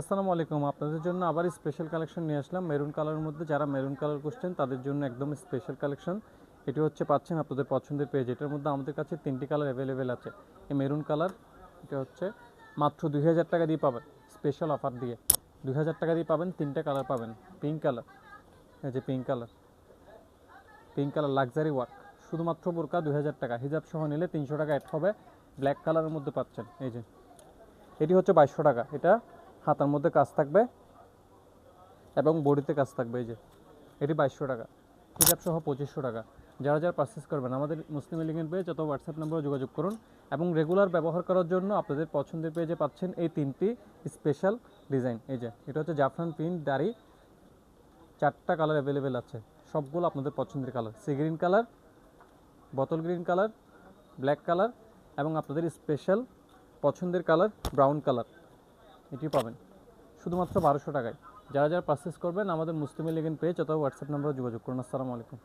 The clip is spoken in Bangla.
আসসালামু আলাইকুম। আপনাদের জন্য আবার স্পেশাল কালেকশন নিয়ে আসলাম মেরুন কালারের মধ্যে। যারা মেরুন কালার খুঁজছেন তাদের জন্য একদম স্পেশাল কালেকশন। এটি হচ্ছে পাচ্ছেন আপনাদের পছন্দের পেজ। এটার মধ্যে আমাদের কাছে 3টি কালার অ্যাভেলেবেল আছে। এই মেরুন কালার এটা হচ্ছে মাত্র 2000 টাকা দিয়ে পাবেন, স্পেশাল অফার দিয়ে 2000 টাকা দিয়ে পাবেন। 3টে কালার পাবেন। পিঙ্ক কালার, এই যে পিঙ্ক কালার লাক্সারি ওয়ার্ক, শুধুমাত্র বোরকা 2000 টাকা, হিজাব সহ নিলে 300 টাকা অ্যাড হবে। ব্ল্যাক কালারের মধ্যে পাচ্ছেন, এই যে এটি হচ্ছে 2200 টাকা। এটা হাতার মধ্যে কাজ থাকবে এবং বডিতে কাজ থাকবে। এই যে এটি 2200 টাকা, হিজাব সহ 2500 টাকা। যারা যারা পারচেস করবেন আমাদের মুসলিম এলিগেন্ট পেজ অথবা হোয়াটসঅ্যাপ নম্বরে যোগাযোগ করুন। এবং রেগুলার ব্যবহার করার জন্য আপনাদের পছন্দের পেজে পাচ্ছেন এই 3টি স্পেশাল ডিজাইন। এই যে এটা হচ্ছে জাফরান প্রিন্ট দাড়ি, 4টা কালার অ্যাভেলেবেল আছে, সবগুলো আপনাদের পছন্দের কালার। সি গ্রিন কালার, বোতল গ্রিন কালার, ব্ল্যাক কালার এবং আপনাদের স্পেশাল পছন্দের কালার ব্রাউন কালার, এটি পাবেন শুধুমাত্র 1200 টাকায়। যারা যারা পারচেস করবেন আমাদের মুসলিম এলিগেন্ট পেজ অথবা হোয়াটসঅ্যাপ নম্বরে যোগাযোগ করুন। আসসালামু আলাইকুম।